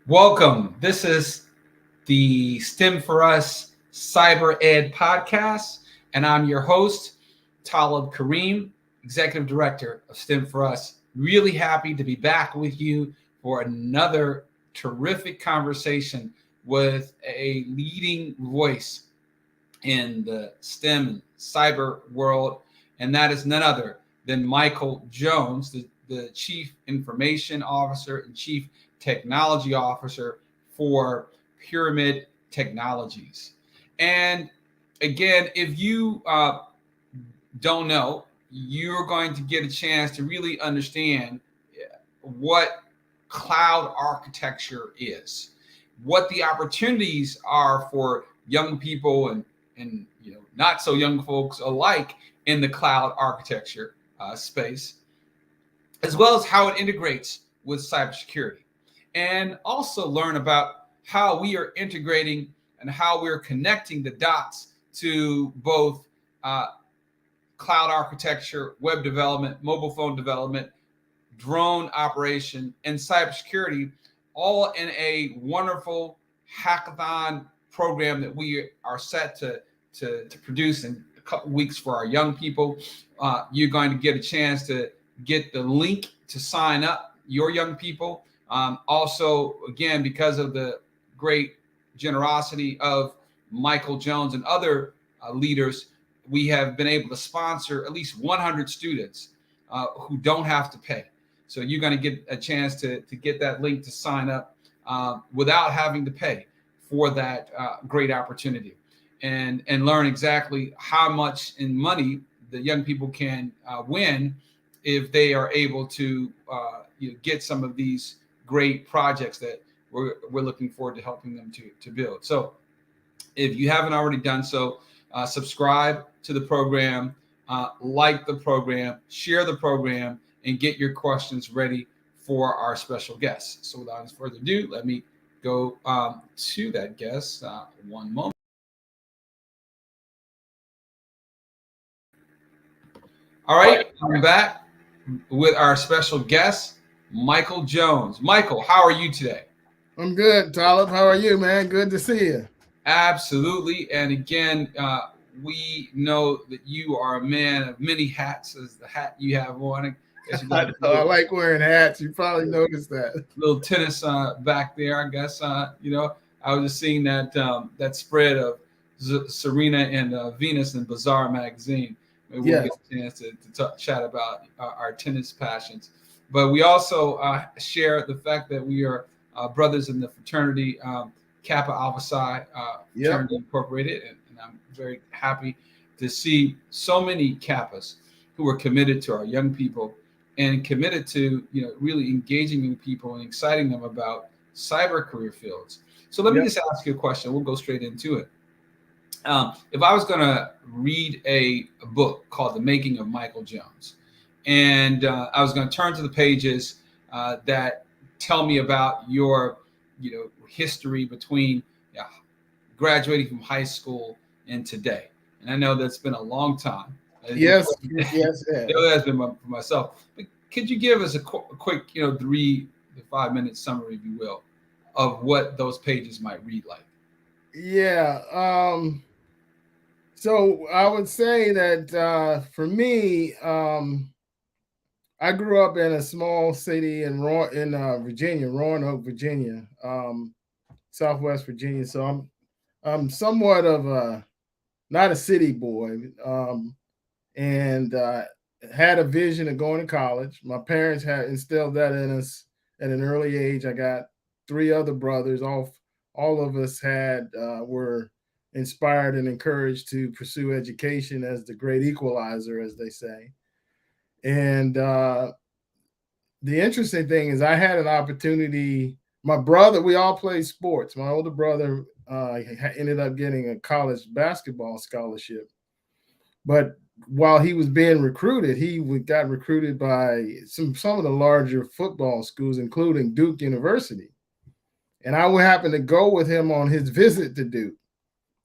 Welcome. This is the STEM4US Cyber Ed podcast, and I'm your host, Talib Kareem, Executive Director of STEM4US. Really happy to be back with you for another terrific conversation with a leading voice in the STEM and cyber world, and that is none other than Michael Jones, the Chief Information Officer and Chief Technology Officer for Pyramid Technologies. And again, if you don't know, you're going to get a chance to really understand what cloud architecture is, what the opportunities are for young people and not so young folks alike in the cloud architecture space, as well as how it integrates with cybersecurity, and also learn about how we are integrating and how we're connecting the dots to both cloud architecture, web development, mobile phone development, drone operation, and cybersecurity, all in a wonderful hackathon program that we are set to produce in a couple weeks for our young people. You're going to get a chance to get the link to sign up your young people. Also, again, because of the great generosity of Michael Jones and other leaders, we have been able to sponsor at least 100 students who don't have to pay. So you're going to get a chance to get that link to sign up without having to pay for that great opportunity, and learn exactly how much in money the young people can win if they are able to get some of these great projects that we're looking forward to helping them to build. So if you haven't already done so, subscribe to the program, like the program, share the program, and get your questions ready for our special guests. So without further ado, let me go to that guest. One moment. All right, I'm back with our special guest, Michael Jones. Michael, how are you today? I'm good, Talib. How are you, man? Good to see you. Absolutely. And again, we know that you are a man of many hats, as the hat you have on. I guess you got a I like wearing hats. You probably noticed that. little tennis back there. I guess I was just seeing that spread of Serena and Venus in Bazaar magazine. Maybe we'll Yes. get a chance to chat about our tennis passions. But we also share the fact that we are brothers in the fraternity, Kappa Alpha Psi Yep. Fraternity Incorporated, and I'm very happy to see so many Kappas who are committed to our young people and committed to really engaging in people and exciting them about cyber career fields. So let me Yep. just ask you a question. We'll go straight into it. If I was going to read a book called The Making of Michael Jones, and I was going to turn to the pages that tell me about your history between graduating from high school and today, and I know that's been a long time. Yes. Yes. It has been for myself. But could you give us a quick, 3 to 5 minute summary, if you will, of what those pages might read like? Yeah. So I would say that for me, I grew up in a small city in Virginia, Roanoke, Virginia, Southwest Virginia. So I'm somewhat of a not a city boy. And had a vision of going to college. My parents had instilled that in us at an early age. I got three other brothers. All of us had were inspired and encouraged to pursue education as the great equalizer, as they say. And the interesting thing is, I had an opportunity. My brother, we all played sports. My older brother ended up getting a college basketball scholarship, but while he was being recruited, he got recruited by some of the larger football schools, including Duke University. And I would happen to go with him on his visit to Duke.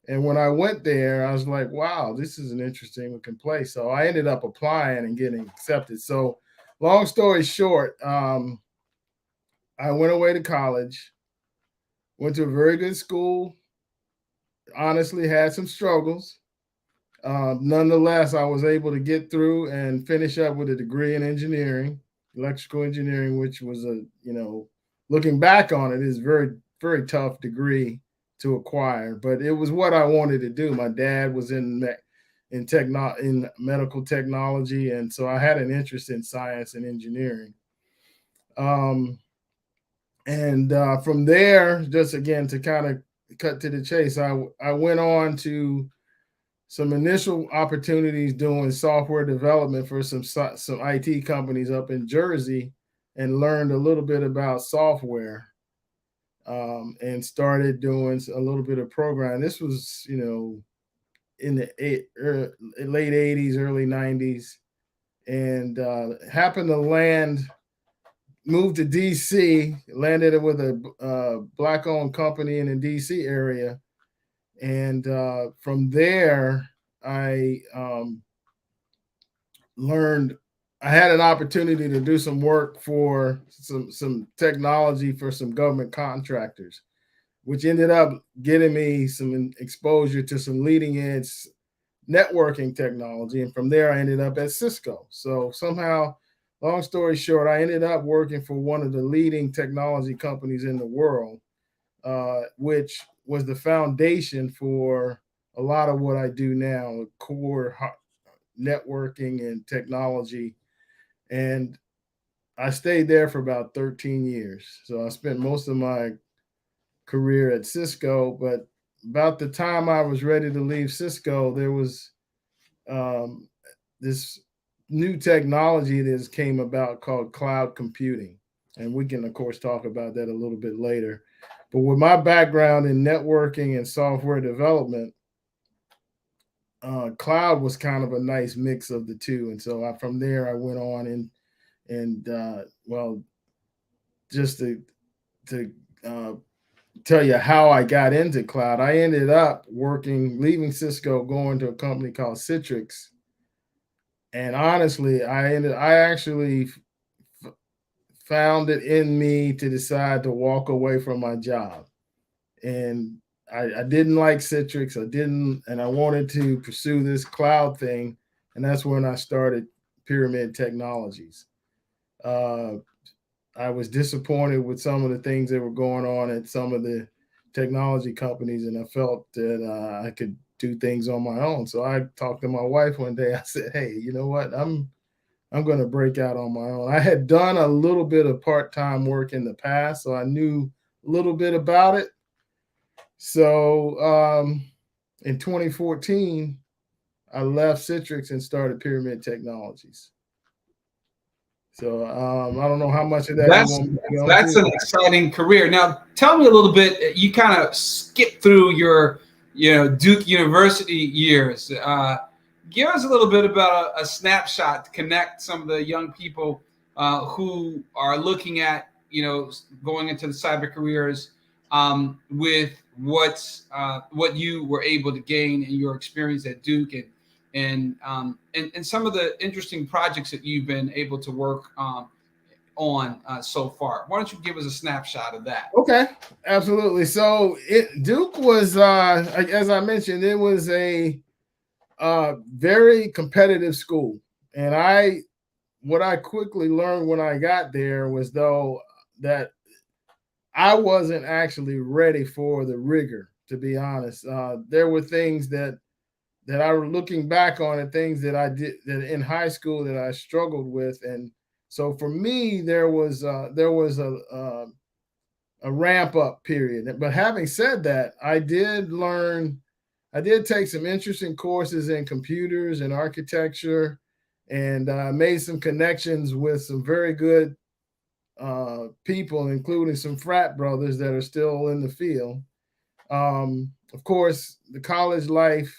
And when I went there, I was like, wow, this is an interesting looking place. So I ended up applying and getting accepted. So long story short, I went away to college. Went to a very good school. Honestly, had some struggles. Nonetheless, I was able to get through and finish up with a degree in engineering, electrical engineering, which was looking back on it, is very, very tough degree to acquire. But it was what I wanted to do. My dad was in medical technology, and so I had an interest in science and engineering. From there, just again to kind of cut to the chase, I went on to some initial opportunities doing software development for some IT companies up in Jersey, and learned a little bit about software, and started doing a little bit of programming. This was, in the late 80s, early 90s, and happened to moved to DC, landed with a Black-owned company in the DC area. And from there, I learned I had an opportunity to do some work for some technology for some government contractors, which ended up getting me some exposure to some leading edge networking technology. And from there, I ended up at Cisco. So somehow, long story short, I ended up working for one of the leading technology companies in the world, which was the foundation for a lot of what I do now, core networking and technology. And I stayed there for about 13 years. So I spent most of my career at Cisco, but about the time I was ready to leave Cisco, there was this new technology that came about called cloud computing. And we can, of course, talk about that a little bit later. But with my background in networking and software development, cloud was kind of a nice mix of the two. And so from there, I went on just to tell you how I got into cloud, I ended up leaving Cisco, going to a company called Citrix. And honestly, I actually found it in me to decide to walk away from my job. And I didn't like Citrix. And I wanted to pursue this cloud thing. And that's when I started Pyramid Technologies. I was disappointed with some of the things that were going on at some of the technology companies, and I felt that I could do things on my own. So I talked to my wife one day. I said, "Hey, you know what? I'm going to break out on my own." I had done a little bit of part-time work in the past, so I knew a little bit about it. So in 2014, I left Citrix and started Pyramid Technologies. So I don't know how much of that that's an exciting career. Now, tell me a little bit. You kind of skipped through your, Duke University years. Give us a little bit about a snapshot to connect some of the young people who are looking at, going into the cyber careers with what you were able to gain in your experience at Duke, and some of the interesting projects that you've been able to work on so far. Why don't you give us a snapshot of that? Okay, absolutely. So Duke was, as I mentioned, it was a very competitive school. And what I quickly learned when I got there was that I wasn't actually ready for the rigor, to be honest. There were things that I was looking back on, and things that I did that in high school that I struggled with. And so for me, there was a ramp up period. But having said that, I did take some interesting courses in computers and architecture, and made some connections with some very good people, including some frat brothers that are still in the field. Of course, the college life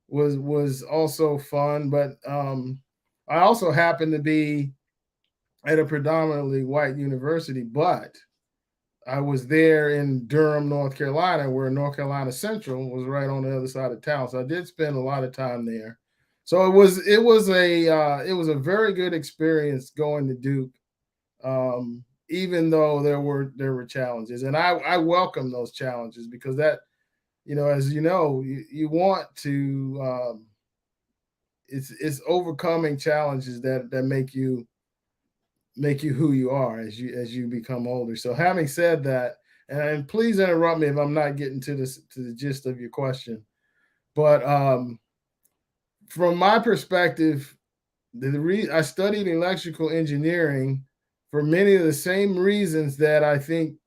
was also fun, but I also happened to be at a predominantly white university, but I was there in Durham, North Carolina, where North Carolina Central was right on the other side of town. So I did spend a lot of time there. So it was a very good experience going to Duke. even though there were challenges, and I welcome those challenges, because that, as you want to, it's overcoming challenges that make you who you are as you become older. So having said that, and please interrupt me if I'm not getting to the gist of your question, but from my perspective, I studied electrical engineering for many of the same reasons that I think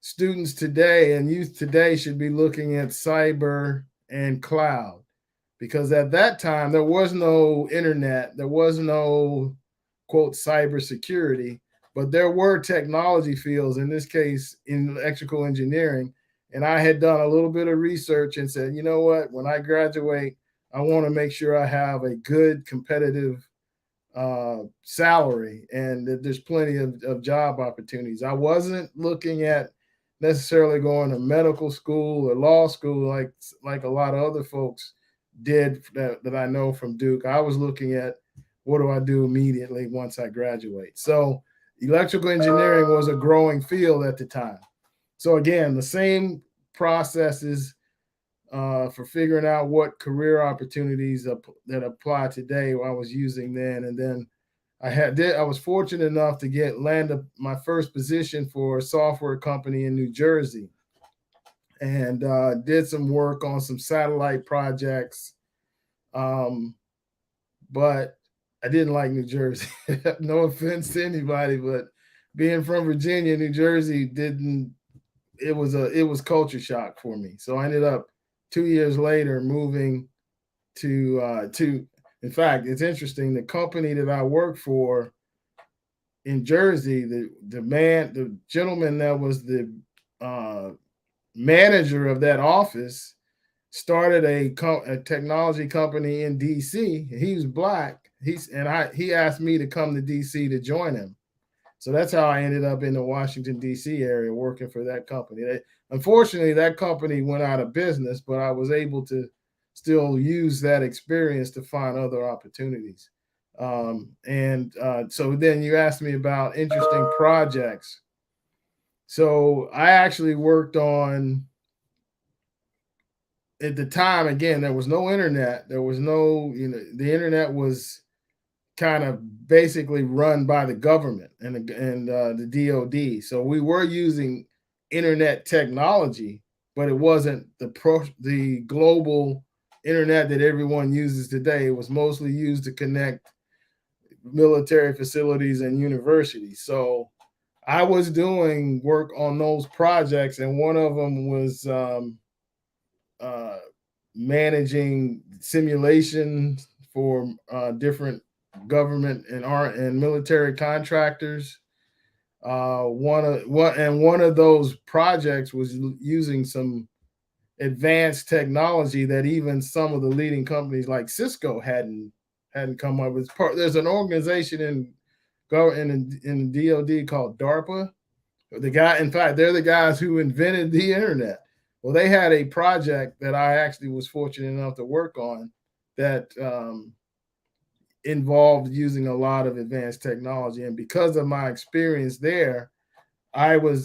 students today and youth today should be looking at cyber and cloud, because at that time there was no internet, there was no quote cybersecurity, but there were technology fields, in this case in electrical engineering. And I had done a little bit of research and said, you know what, when I graduate, I want to make sure I have a good competitive salary and that there's plenty of job opportunities. I wasn't looking at necessarily going to medical school or law school like a lot of other folks did that I know from Duke. I was looking at, what do I do immediately once I graduate? So electrical engineering was a growing field at the time. So again, the same processes for figuring out what career opportunities that apply today I was using then. And then I was fortunate enough to land my first position for a software company in New Jersey, and did some work on some satellite projects. But I didn't like New Jersey. No offense to anybody, but being from Virginia, New Jersey it was culture shock for me. So I ended up 2 years later moving to in fact, it's interesting, the company that I worked for in Jersey, the gentleman that was the manager of that office started a technology company in DC. He was Black. He asked me to come to DC to join him. So that's how I ended up in the Washington, D.C. area working for that company. Unfortunately, that company went out of business, but I was able to still use that experience to find other opportunities. So then you asked me about interesting projects. So I actually worked on, at the time, again, there was no internet. There was no, the internet was kind of basically run by the government and the DOD. So we were using internet technology, but it wasn't the global internet that everyone uses today. It was mostly used to connect military facilities and universities. So I was doing work on those projects, and one of them was managing simulations for different government and military contractors. One of those projects was using some advanced technology that even some of the leading companies like Cisco hadn't come up with. There's an organization in the DoD called DARPA. In fact, they're the guys who invented the internet. Well, they had a project that I actually was fortunate enough to work on that involved using a lot of advanced technology. And because of my experience there, I got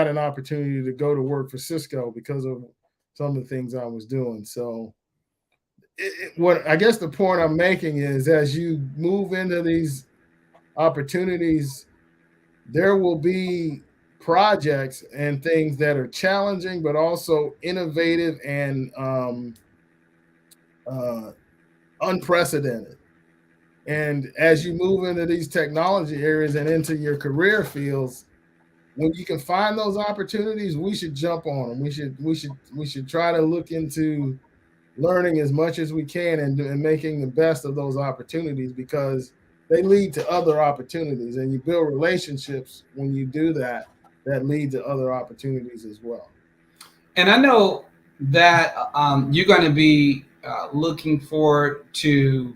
an opportunity to go to work for Cisco because of some of the things I was doing. So what I guess the point I'm making is, as you move into these opportunities, there will be projects and things that are challenging, but also innovative and unprecedented. And as you move into these technology areas and into your career fields, when you can find those opportunities, we should jump on them. We should try to look into learning as much as we can and making the best of those opportunities, because they lead to other opportunities, and you build relationships when you do that lead to other opportunities as well. And I know that you're going to be looking forward to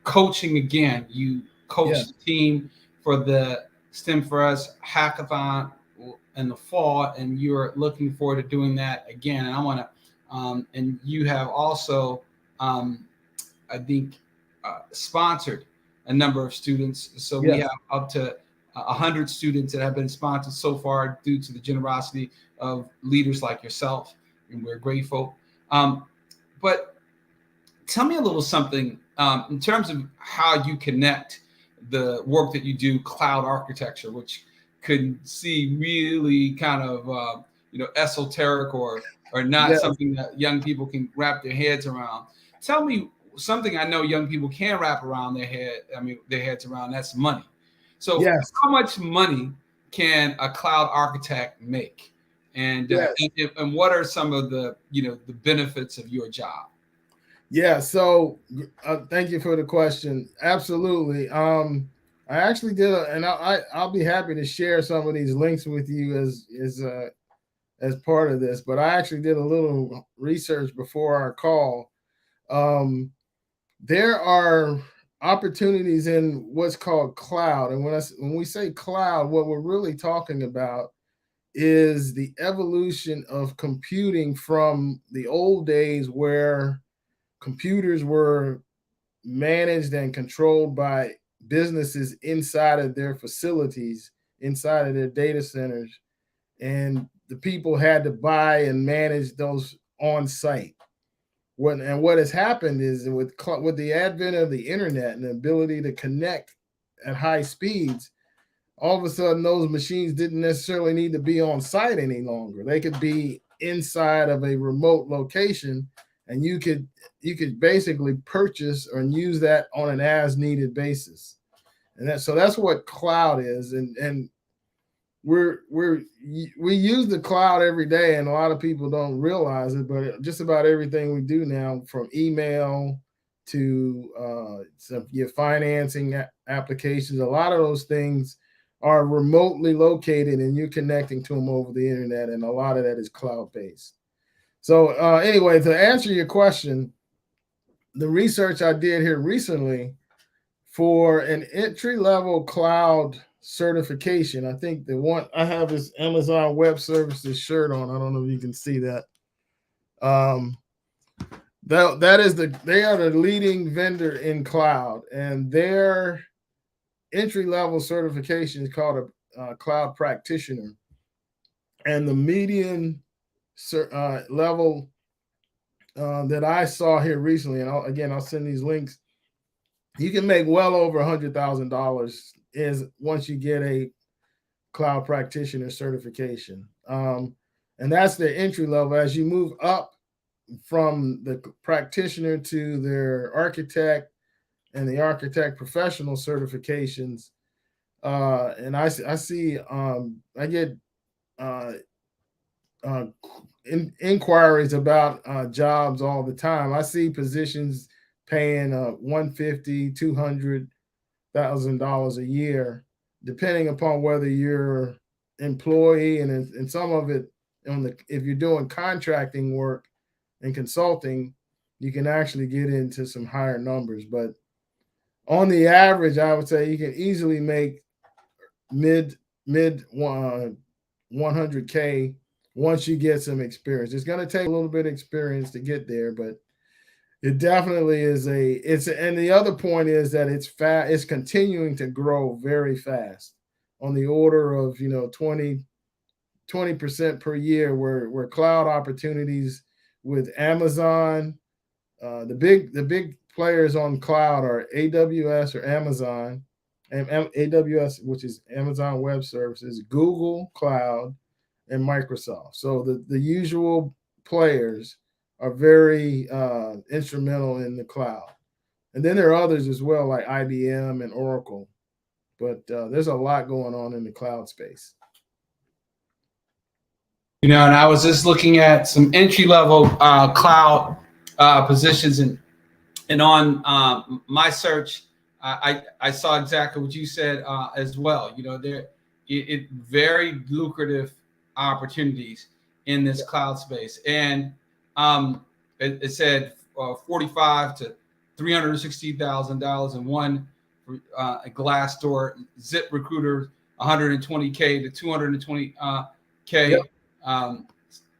coaching again. You coached the team for the STEM4US Hackathon in the fall, and you're looking forward to doing that again. And I want to, and you have also, I think, sponsored a number of students. So we have up to 100 students that have been sponsored so far due to the generosity of leaders like yourself, and we're grateful. But tell me a little something in terms of how you connect the work that you do, cloud architecture, which could seem really kind of esoteric or not something that young people can wrap their heads around. Tell me something I know young people can wrap around their heads around. That's money. So how much money can a cloud architect make? And and what are some of the the benefits of your job? Yeah, so thank you for the question. Absolutely. I actually did, and I'll be happy to share some of these links with you as part of this. But I actually did a little research before our call. There are opportunities in what's called cloud, and when we say cloud, what we're really talking about is the evolution of computing from the old days where computers were managed and controlled by businesses inside of their facilities, inside of their data centers, and the people had to buy and manage those on site. What has happened is with the advent of the internet and the ability to connect at high speeds, all of a sudden those machines didn't necessarily need to be on site any longer. They could be inside of a remote location, and you could basically purchase or use that on an as needed basis. And that's what cloud is. And we use the cloud every day, and a lot of people don't realize it, but just about everything we do now, from email to your financing applications, a lot of those things are remotely located, and you're connecting to them over the internet, and a lot of that is cloud based. So anyway, to answer your question, the research I did here recently for an entry-level cloud certification, I think the one I have is Amazon Web Services shirt on. I don't know if you can see that. That is they are the leading vendor in cloud, and their entry-level certification is called a cloud practitioner, and the median level that I saw here recently, and I'll send these links. You can make well over $100,000 is once you get a cloud practitioner certification, and that's the entry level. As you move up from the practitioner to their architect and the architect professional certifications, and I see I get inquiries about jobs all the time. I see positions paying $150,000, $200,000 a year, depending upon whether you're employee and some of it if you're doing contracting work and consulting, you can actually get into some higher numbers. But on the average, I would say you can easily make mid 100K once you get some experience. It's going to take a little bit of experience to get there, but it definitely is and the other point is that it's continuing to grow very fast, on the order of 20% per year, where cloud opportunities with Amazon, the big players on cloud are AWS or Amazon, and AWS, which is Amazon Web Services, Google Cloud, and Microsoft. So the usual players are very instrumental in the cloud. And then there are others as well, like IBM and Oracle. But there's a lot going on in the cloud space. And I was just looking at some entry-level cloud positions, and on my search, I saw exactly what you said as well. It very lucrative opportunities in this cloud space, and it said $45,000 to $360,000 in one a Glassdoor, ZipRecruiter $120K to $220K,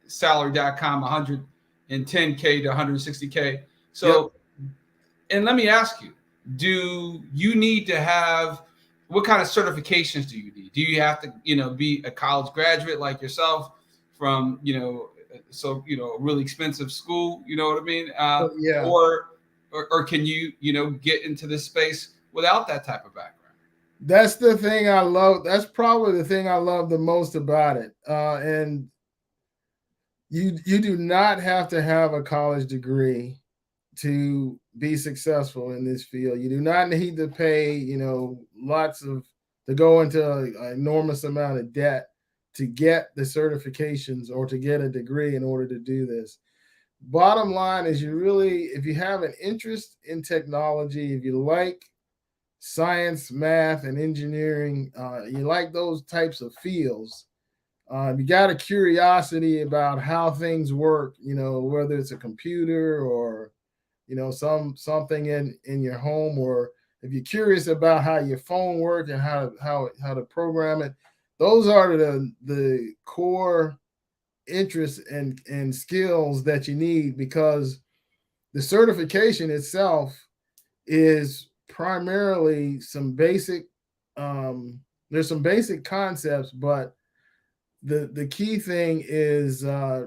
Salary.com $110K to $160K. So, and let me ask you, do you need to have what kind of certifications do you need? Do you have to, be a college graduate like yourself from, a really expensive school, you know what I mean? Yeah. Or can you, get into this space without that type of background? That's the thing I love. That's probably the thing I love the most about it. And you do not have to have a college degree to be successful in this field. You do not need to pay, to go into an enormous amount of debt to get the certifications or to get a degree in order to do this. Bottom line is if you have an interest in technology, if you like science, math, and engineering, you like those types of fields, you got a curiosity about how things work, whether it's a computer or something in your home, or if you're curious about how your phone works and how to program it, those are the core interests and skills that you need, because the certification itself is primarily some basic there's some basic concepts, but the key thing is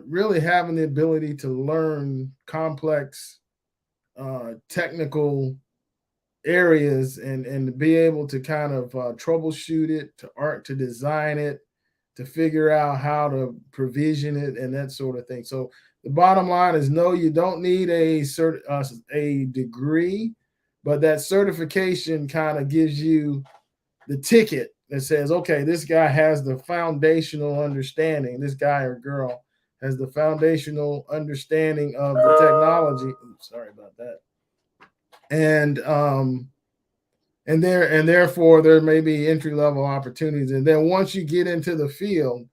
really having the ability to learn complex technical areas and to be able to kind of troubleshoot it, to design it, to figure out how to provision it and that sort of thing. So the bottom line is, no, you don't need a degree, but that certification kind of gives you the ticket that says, okay, this guy has the foundational understanding. This guy or girl has the foundational understanding of the technology. Oops, sorry about that. And therefore there may be entry level opportunities. And then once you get into the field,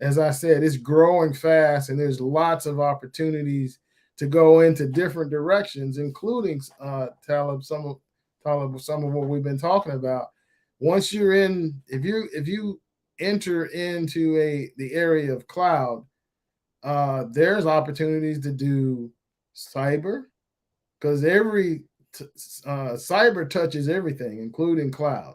as I said, it's growing fast, and there's lots of opportunities to go into different directions, including Talib, some of what we've been talking about. Once you're in, if you enter into the area of cloud, there's opportunities to do cyber, because cyber touches everything, including cloud.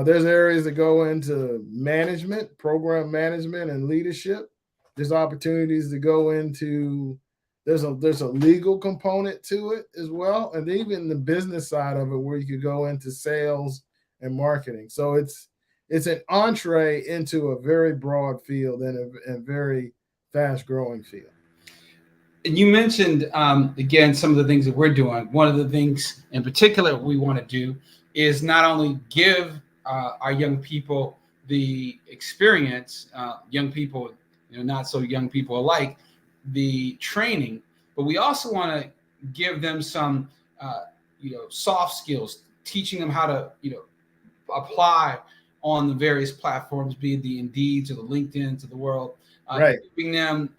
There's areas that go into management, program management, and leadership. There's opportunities to go into. There's a legal component to it as well, and even the business side of it, where you could go into sales and marketing. So it's an entree into a very broad field and a very fast growing field. And you mentioned again some of the things that we're doing. One of the things in particular we want to do is not only give our young people the experience, young people, not so young people alike, the training, but we also want to give them some, soft skills, teaching them how to, apply on the various platforms, be it the Indeeds or the LinkedIns of the world, right. Giving them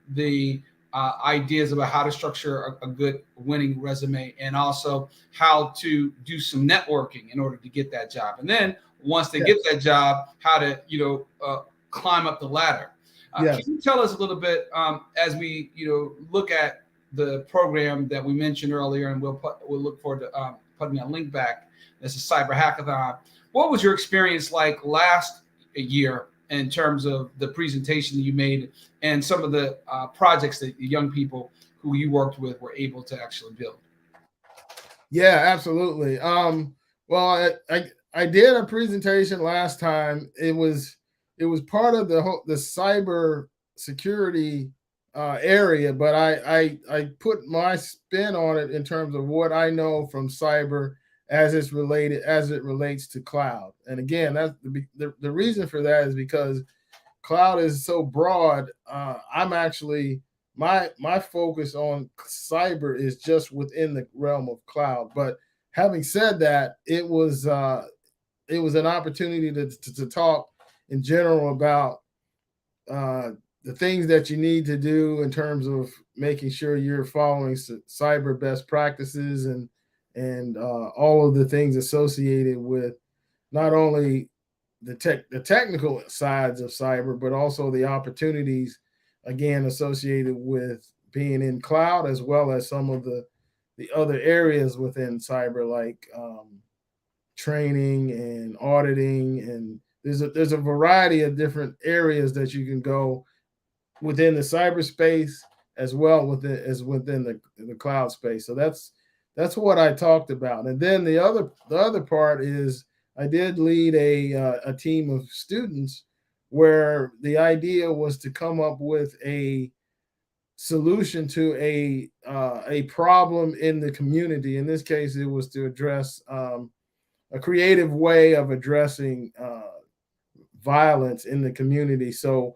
the ideas about how to structure a good winning resume, and also how to do some networking in order to get that job. And then once they get that job, how to climb up the ladder. Can you tell us a little bit as we look at the program that we mentioned earlier, and we'll look forward to putting a link back. This is Cyber Hackathon. What was your experience like last year in terms of the presentation that you made and some of the projects that the young people who you worked with were able to actually build? Yeah, absolutely. Well, I did a presentation last time. It was part of the cyber security area, but I put my spin on it in terms of what I know from cyber as it relates to cloud. And again, that's the reason for that is because cloud is so broad. I'm actually my focus on cyber is just within the realm of cloud. But having said that, it was an opportunity to talk in general about the things that you need to do in terms of making sure you're following cyber best practices and all of the things associated with not only the technical sides of cyber, but also the opportunities, again, associated with being in cloud, as well as some of the other areas within cyber, like training and auditing, and there's a variety of different areas that you can go within the cyberspace as well within the cloud space. So that's what I talked about. And then the other part is I did lead a team of students where the idea was to come up with a solution to a problem in the community. In this case, it was to address a creative way of addressing violence in the community. So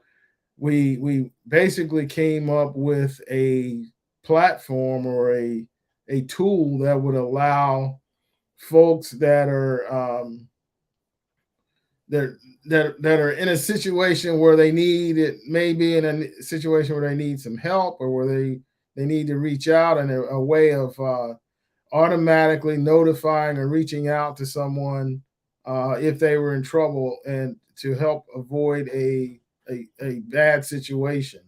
we basically came up with a platform or a tool that would allow folks that are that are in a situation where they need it, maybe in a situation where they need some help, or where they need to reach out, and a way of automatically notifying or reaching out to someone if they were in trouble, and to help avoid a bad situation.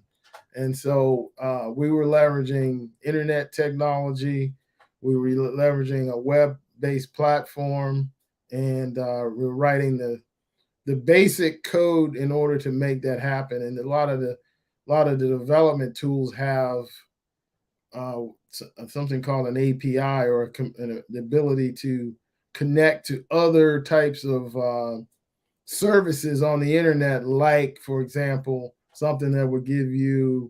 And so we were leveraging internet technology, we were leveraging a web-based platform, and we were writing the basic code in order to make that happen. And a lot of the development tools have something called an API, or the ability to connect to other types of services on the internet, like, for example, something that would give you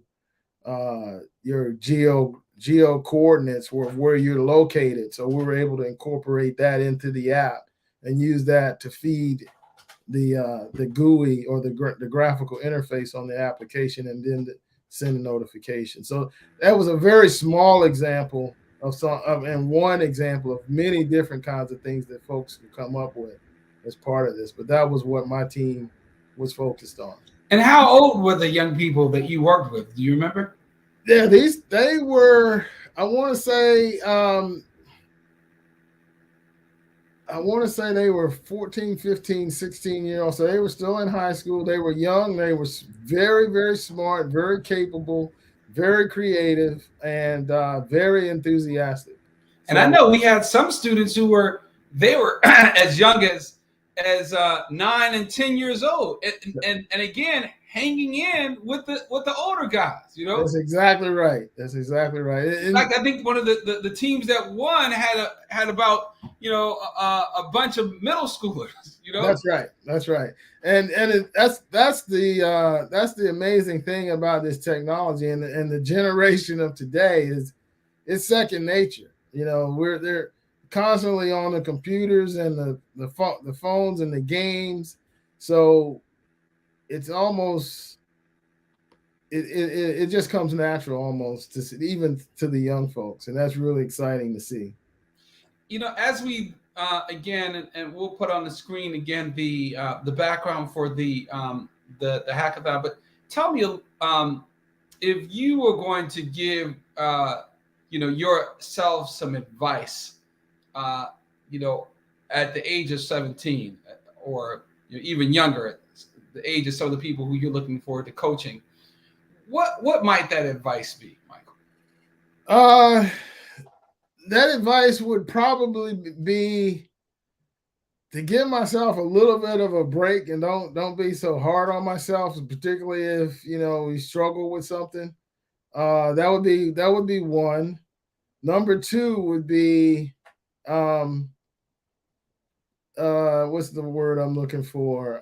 your geo coordinates where you're located. So we were able to incorporate that into the app and use that to feed the GUI, or the graphical interface on the application, and then send a notification. So that was a very small example and one example of many different kinds of things that folks could come up with as part of this. But that was what my team was focused on. And how old were the young people that you worked with? Do you remember? Yeah, they were, I want to say they were 14, 15, 16-year-olds. So they were still in high school. They were young. They were very, very smart, very capable, very creative, and very enthusiastic. And I know we had some students who were as young as 9 and 10 years old, and again hanging in with the older guys. That's exactly right. That's exactly right. Like, I think one of the teams that won had about a bunch of middle schoolers. That's right. That's right. And that's the amazing thing about this technology, and the generation of today is it's second nature. They're constantly on the computers and the phones and the games. So it's almost it just comes natural almost even to the young folks, and that's really exciting to see. As we again, and we'll put on the screen again the background for the hackathon. But tell me, if you were going to give yourself some advice, at the age of 17, or even younger, at the age of some of the people who you're looking forward to coaching, what might that advice be, Michael? That advice would probably be to give myself a little bit of a break, and don't be so hard on myself, particularly if we struggle with something. That would be one. Number two would be what's the word I'm looking for?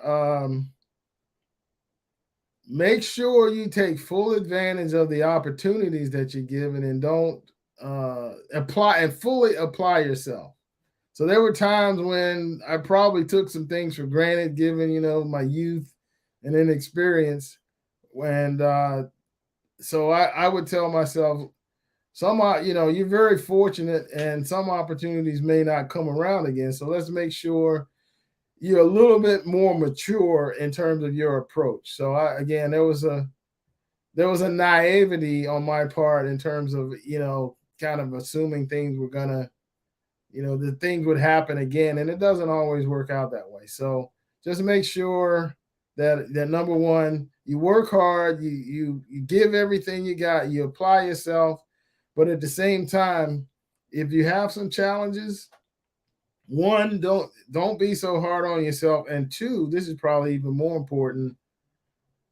Make sure you take full advantage of the opportunities that you're given, and don't fully apply yourself. So there were times when I probably took some things for granted, given my youth and inexperience. And so I would tell myself, you're very fortunate, and some opportunities may not come around again. So let's make sure you're a little bit more mature in terms of your approach. So there was a naivety on my part in terms of kind of assuming things were gonna that things would happen again, and it doesn't always work out that way. So just make sure that number one, you work hard, you give everything you got, you apply yourself, but at the same time, if you have some challenges, one, don't be so hard on yourself, and two, this is probably even more important,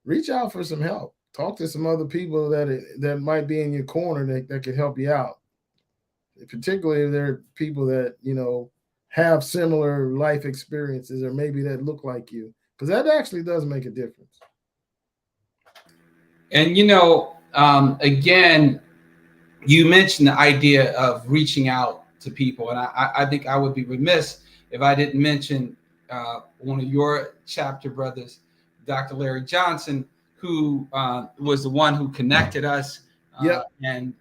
reach out for some help. Talk to some other people that might be in your corner that could help you out, particularly if there are people that have similar life experiences or maybe that look like you, because that actually does make a difference. And again, you mentioned the idea of reaching out to people, and I think I would be remiss if I didn't mention one of your chapter brothers, Dr. Larry Johnson, who was the one who connected us. Yep. And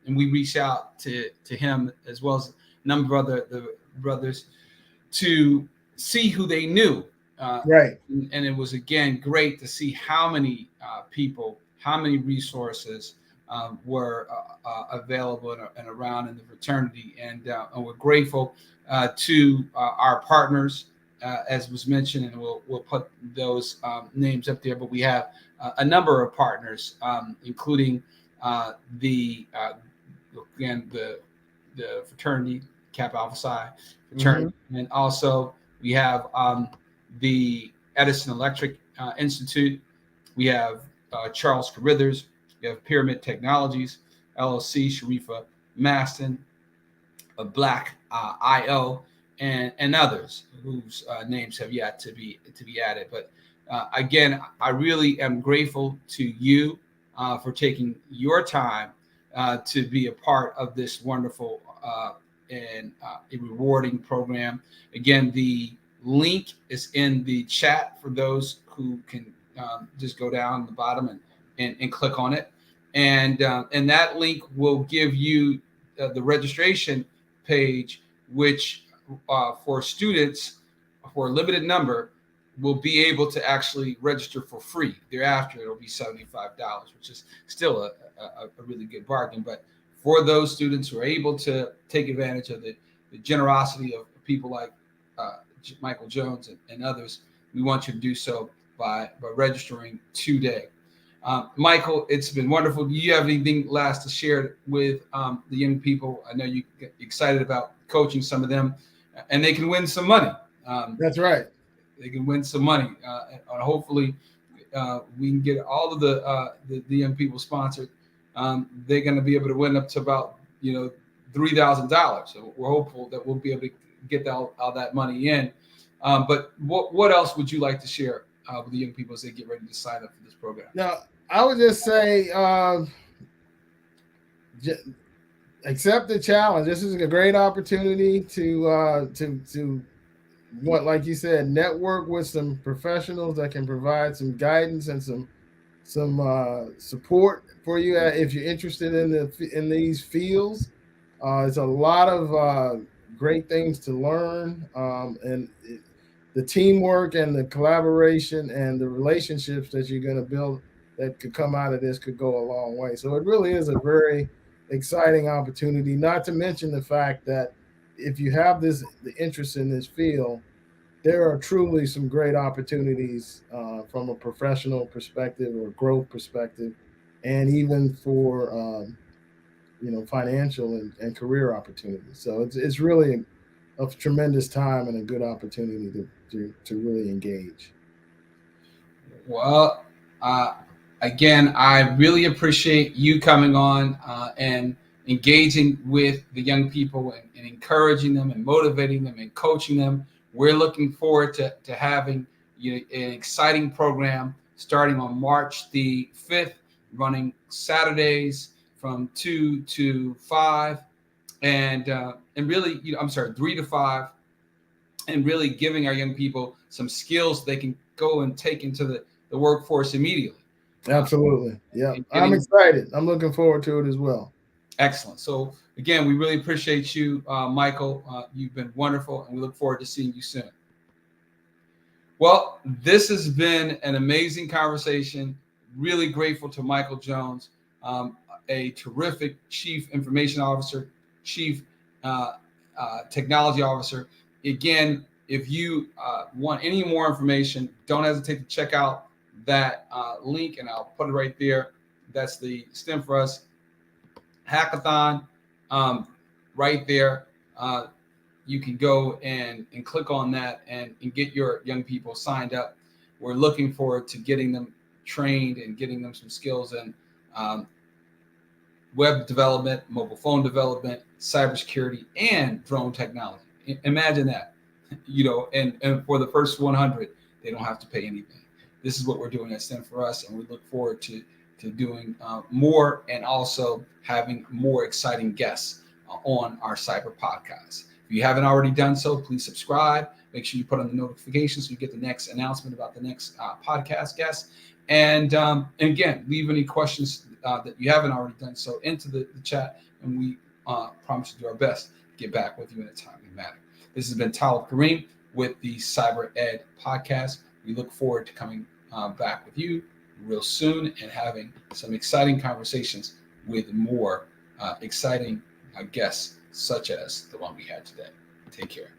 we reached out to him as well as a number of the brothers to see who they knew. Right. And it was, again, great to see how many people, how many resources were available and around in the fraternity. And we're grateful to our partners, as was mentioned, and we'll put those names up there. But we have a number of partners, including the fraternity, Kappa Alpha Psi Fraternity, and also we have the Edison Electric Institute. We have Charles Carithers. We have Pyramid Technologies, LLC, Sharifa Maston, Black IO, and others whose names have yet to be added. But again, I really am grateful to you for taking your time to be a part of this wonderful and a rewarding program. Again, the link is in the chat for those who can just go down the bottom and click on it. And that link will give you the registration page, which for students, for a limited number, will be able to actually register for free. Thereafter, it'll be $75, which is still a really good bargain. But for those students who are able to take advantage of the generosity of people like Michael Jones and others, we want you to do so by registering today. Michael, it's been wonderful. Do you have anything last to share with the young people? I know you get excited about coaching some of them, and they can win some money. That's right. They can win some money. And hopefully, we can get all of the young people sponsored. They're going to be able to win up to about $3,000. So we're hopeful that we'll be able to get all that money in. But what else would you like to share with the young people as they get ready to sign up for this program? Now, I would just say, accept the challenge. This is a great opportunity to what, like you said, network with some professionals that can provide some guidance and some support for you if you're interested in these fields. It's a lot of great things to learn, and the teamwork and the collaboration and the relationships that you're going to build that could come out of this could go a long way. So it really is a very exciting opportunity, not to mention the fact that if you have the interest in this field, there are truly some great opportunities from a professional perspective or growth perspective, and even for financial and career opportunities. So it's really a tremendous time and a good opportunity to really engage. Well, again, I really appreciate you coming on and engaging with the young people and encouraging them and motivating them and coaching them. We're looking forward to having an exciting program starting on March the 5th, running Saturdays from 2 to 5, and really, 3 to 5, and really giving our young people some skills they can go and take into the workforce immediately. Absolutely. Yeah. I'm excited. I'm looking forward to it as well. Excellent. So again, we really appreciate you, Michael. You've been wonderful, and we look forward to seeing you soon. Well, this has been an amazing conversation. Really grateful to Michael Jones, a terrific Chief Information Officer, Chief Technology Officer. Again, if you want any more information, don't hesitate to check out that link, and I'll put it right there. That's the STEM4US Hackathon right there. you can go and click on that and get your young people signed up. We're looking forward to getting them trained and getting them some skills in web development, mobile phone development, cybersecurity, and drone technology. Imagine that, and for the first 100, they don't have to pay anything. This is what we're doing at STEM4US, and we look forward to doing more and also having more exciting guests on our cyber podcast. If you haven't already done so, please subscribe. Make sure you put on the notifications so you get the next announcement about the next podcast guest. And again, leave any questions that you haven't already done so into the chat, and we promise to do our best to get back with you in a timely manner. This has been Talib Kareem with the Cyber Ed podcast. We look forward to coming back with you real soon and having some exciting conversations with more exciting guests such as the one we had today. Take care.